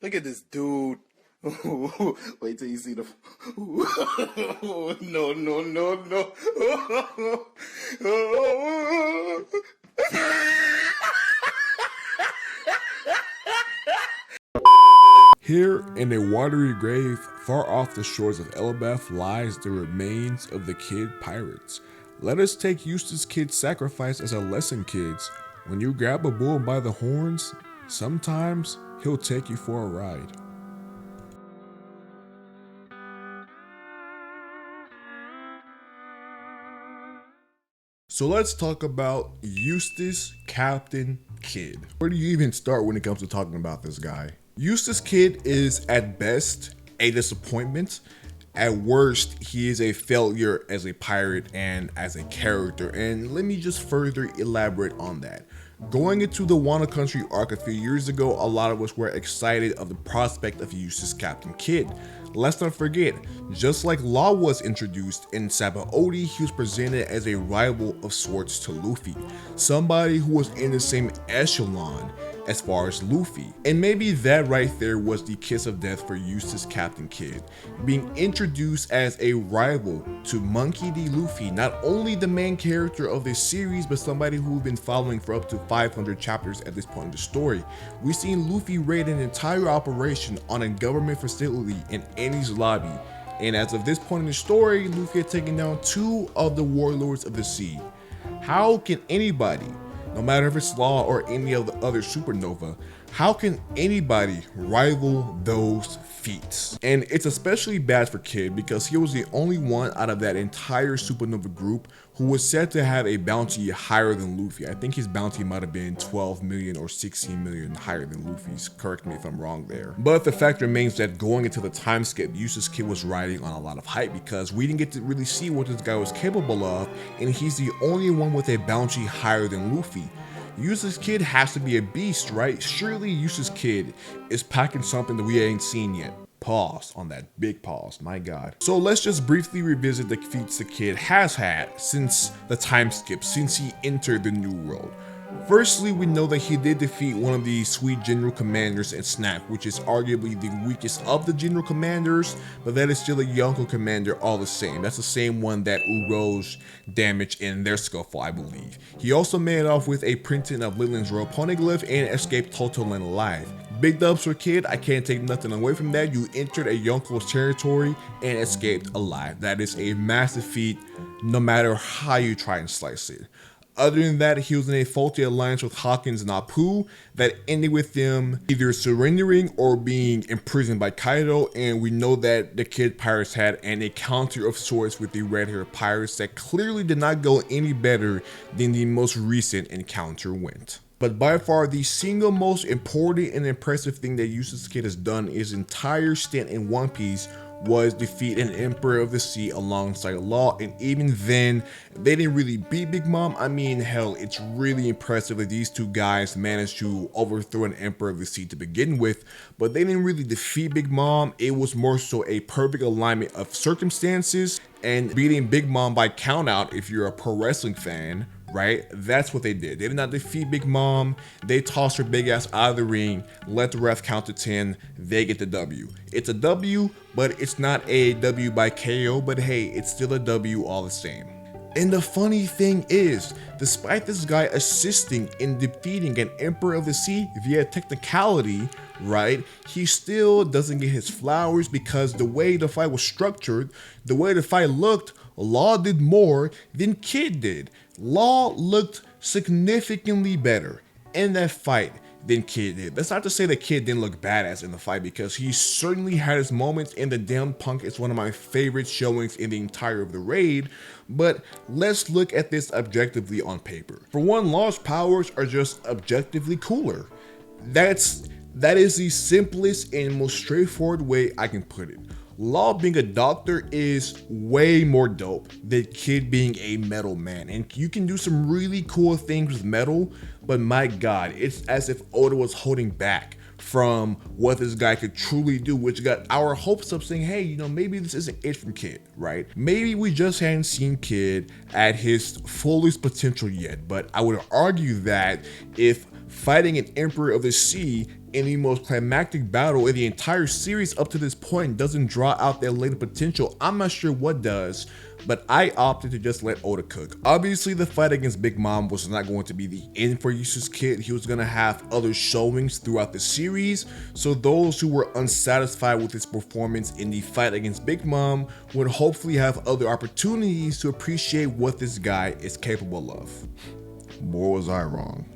Look at this dude. Wait till you see the. No, no, no, no. Here, in a watery grave, far off the shores of Elbeth, lies the remains of the Kid pirates. Let us take Eustass Kid's sacrifice as a lesson, kids. When you grab a bull by the horns, sometimes he'll take you for a ride. So let's talk about Eustass Captain Kid. Where do you even start when it comes to talking about this guy? Eustass Kid is at best a disappointment. At worst, he is a failure as a pirate and as a character, and let me just further elaborate on that. Going into the Wano Country arc a few years ago, a lot of us were excited of the prospect of Eustass Captain Kid. Let's not forget, just like Law was introduced in Sabaody, he was presented as a rival of sorts to Luffy, somebody who was in the same echelon as far as Luffy. And maybe that right there was the kiss of death for Eustass Captain Kid, being introduced as a rival to Monkey D. Luffy, not only the main character of this series, but somebody who we've been following for up to 500 chapters at this point in the story. We've seen Luffy raid an entire operation on a government facility in Enies Lobby, and as of this point in the story, Luffy had taken down 2 of the warlords of the sea. How can anybody, no matter if it's Law or any of the other supernova, how can anybody rival those feats? And it's especially bad for Kid because he was the only one out of that entire supernova group who was said to have a bounty higher than Luffy. I think his bounty might have been 12 million or 16 million higher than Luffy's. Correct me if I'm wrong there. But the fact remains that going into the time skip, Eustass Kid was riding on a lot of hype because we didn't get to really see what this guy was capable of, and he's the only one with a bounty higher than Luffy. Eustass Kid has to be a beast, right? Surely Eustass Kid is packing something that we ain't seen yet. Pause on that, big pause, my god. So let's just briefly revisit the feats the Kid has had since the time skip, since he entered the New World. Firstly, we know that he did defeat one of the sweet general commanders in Snap, which is arguably the weakest of the general commanders, but that is still a Yonko commander all the same. That's the same one that Uroge damaged in their scuffle, I believe. He also made it off with a printing of Lilin's royal poneglyph and escaped Totoland alive. Big dubs for Kid, I can't take nothing away from that. You entered a Yonko's territory and escaped alive. That is a massive feat, no matter how you try and slice it. Other than that, he was in a faulty alliance with Hawkins and Apu that ended with them either surrendering or being imprisoned by Kaido, and we know that the Kid pirates had an encounter of sorts with the red-haired pirates that clearly did not go any better than the most recent encounter went. But by far, the single most important and impressive thing that Eustass Kid has done his entire stint in One Piece was defeat an Emperor of the Sea alongside Law, and even then, they didn't really beat Big Mom. I mean, hell, it's really impressive that these two guys managed to overthrow an Emperor of the Sea to begin with, but they didn't really defeat Big Mom. It was more so a perfect alignment of circumstances, and beating Big Mom by countout, if you're a pro wrestling fan, right? That's what they did. They did not defeat Big Mom. They tossed her big ass out of the ring, let the ref count to 10, they get the W. It's a W, but it's not a W by KO, but hey, it's still a W all the same. And the funny thing is, despite this guy assisting in defeating an Emperor of the Sea via technicality, right, he still doesn't get his flowers because the way the fight was structured, the way the fight looked, Law did more than Kid did. Law looked significantly better in that fight than Kid did. That's not to say that Kid didn't look badass in the fight, because he certainly had his moments, and the damn punk is one of my favorite showings in the entire of the raid. But let's look at this objectively on paper. For one, Law's powers are just objectively cooler. That is the simplest and most straightforward way I can put it. Law being a doctor is way more dope than Kid being a metal man, and you can do some really cool things with metal, but my god, it's as if Oda was holding back from what this guy could truly do, which got our hopes up, saying, hey, you know, maybe this isn't it from Kid, right? Maybe we just hadn't seen Kid at his fullest potential yet, but I would argue that if fighting an Emperor of the Sea in the most climactic battle in the entire series up to this point doesn't draw out their latent potential. I'm not sure what does, but I opted to just let Oda cook. Obviously, the fight against Big Mom was not going to be the end for Eustass Kid. He was going to have other showings throughout the series, so those who were unsatisfied with his performance in the fight against Big Mom would hopefully have other opportunities to appreciate what this guy is capable of. Boy, was I wrong.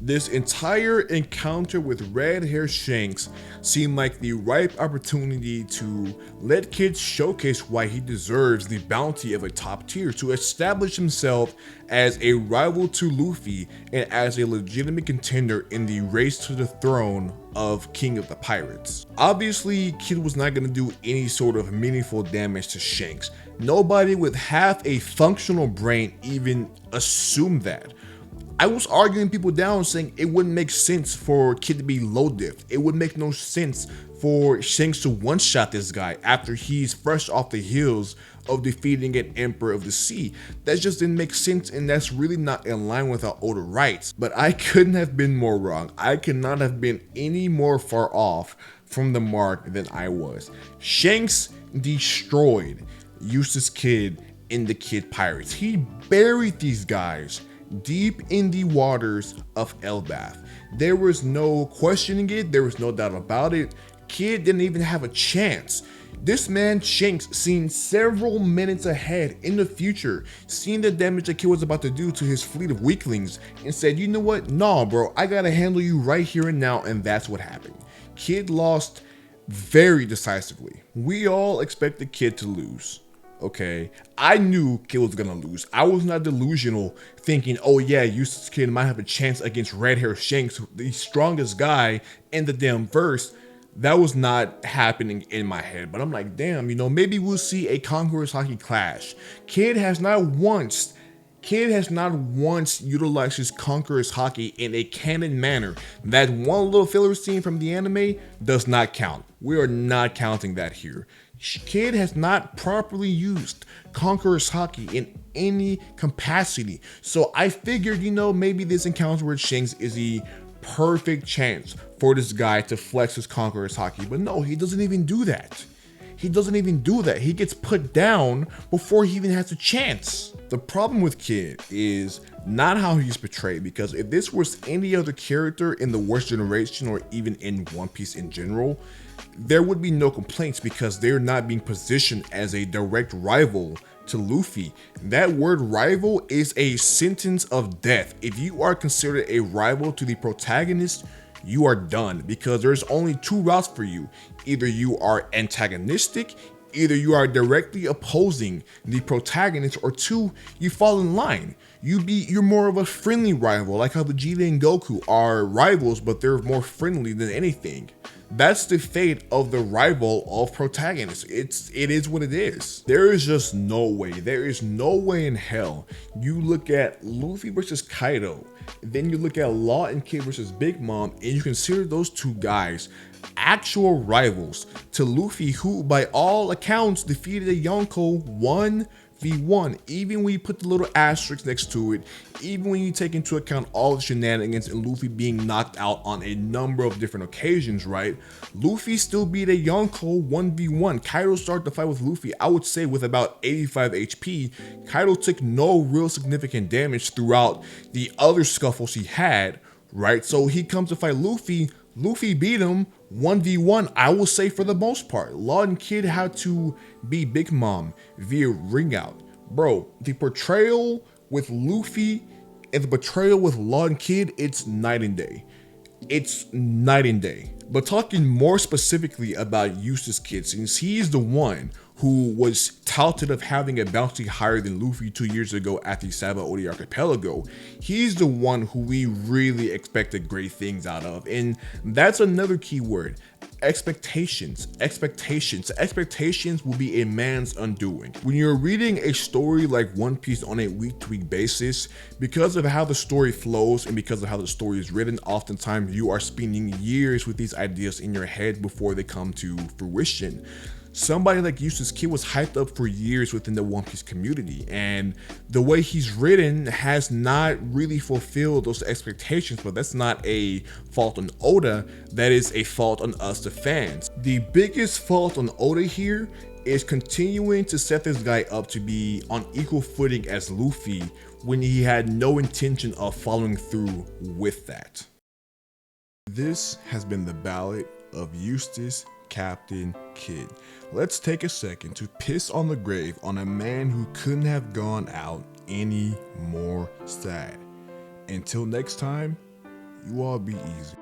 This entire encounter with red hair Shanks seemed like the ripe opportunity to let Kid showcase why he deserves the bounty of a top tier, to establish himself as a rival to Luffy and as a legitimate contender in the race to the throne of King of the Pirates. Obviously, Kid was not going to do any sort of meaningful damage to Shanks. Nobody with half a functional brain even assumed that. I was arguing people down saying it wouldn't make sense for Kid to be low diff. It would make no sense for Shanks to one-shot this guy after he's fresh off the heels of defeating an Emperor of the Sea. That just didn't make sense, and that's really not in line with how Oda writes. But I couldn't have been more wrong. I cannot have been any more far off from the mark than I was. Shanks destroyed Eustass Kid and the Kid Pirates. He buried these guys deep in the waters of Elbaf. There was no questioning it, there was no doubt about it. Kid didn't even have a chance. This man Shanks seen several minutes ahead in the future, seeing the damage that Kid was about to do to his fleet of weaklings, and said, you know what, nah bro, I gotta handle you right here and now, and that's what happened. Kid lost very decisively. We all expected Kid to lose. Okay, I knew Kid was gonna lose. I was not delusional thinking, oh yeah, Eustass Kid might have a chance against red hair Shanks, the strongest guy in the damn verse. That was not happening in my head, but I'm like, damn, you know, maybe we'll see a Conqueror's Haki clash. Kid has not once utilized his Conqueror's Haki in a canon manner. That one little filler scene from the anime does not count. We are not counting that here. Kid has not properly used Conqueror's Haki in any capacity. So I figured, you know, maybe this encounter with Shanks is the perfect chance for this guy to flex his Conqueror's Haki. But no, he doesn't even do that. He doesn't even do that. He gets put down before he even has a chance. The problem with Kid is not how he's portrayed, because if this was any other character in the Worst Generation or even in One Piece in general, there would be no complaints because they're not being positioned as a direct rival to Luffy. That word rival is a sentence of death. If you are considered a rival to the protagonist, you are done, because there's only two routes for you. Either you are antagonistic, either you are directly opposing the protagonist, or two, you fall in line. You're more of a friendly rival, like how Vegeta and Goku are rivals, but they're more friendly than anything. That's the fate of the rival of protagonists. It is what it is. There is just no way. There is no way in hell. You look at Luffy versus Kaido, then you look at Law and Kid versus Big Mom, and you consider those two guys actual rivals to Luffy, who by all accounts defeated a Yonko 1v1. Even when you put the little asterisk next to it, even when you take into account all the shenanigans and Luffy being knocked out on a number of different occasions, right? Luffy still beat a Yonko 1v1. Kaido started the fight with Luffy, I would say, with about 85 HP. Kaido took no real significant damage throughout the other scuffles he had, right? So he comes to fight Luffy. Luffy beat him 1v1, I will say, for the most part. Law and Kid had to beat Big Mom via ring out. Bro, the portrayal with Luffy and the portrayal with Law and Kid, it's night and day. It's night and day. But talking more specifically about Eustass Kid, since he's the one who was touted of having a bounty higher than Luffy 2 years ago at the Sabaody Archipelago, he's the one who we really expected great things out of. And that's another key word. Expectations. Expectations will be a man's undoing. When you're reading a story like One Piece on a week-to-week basis, because of how the story flows and because of how the story is written, oftentimes you are spending years with these ideas in your head before they come to fruition. somebody like Eustass Kid was hyped up for years within the One Piece community, and the way he's written has not really fulfilled those expectations, but that's not a fault on Oda, that is a fault on us the fans. The biggest fault on Oda here is continuing to set this guy up to be on equal footing as Luffy when he had no intention of following through with that. This has been the Ballad of Eustass Kid. Let's take a second to piss on the grave on a man who couldn't have gone out any more sad. Until next time, you all be easy.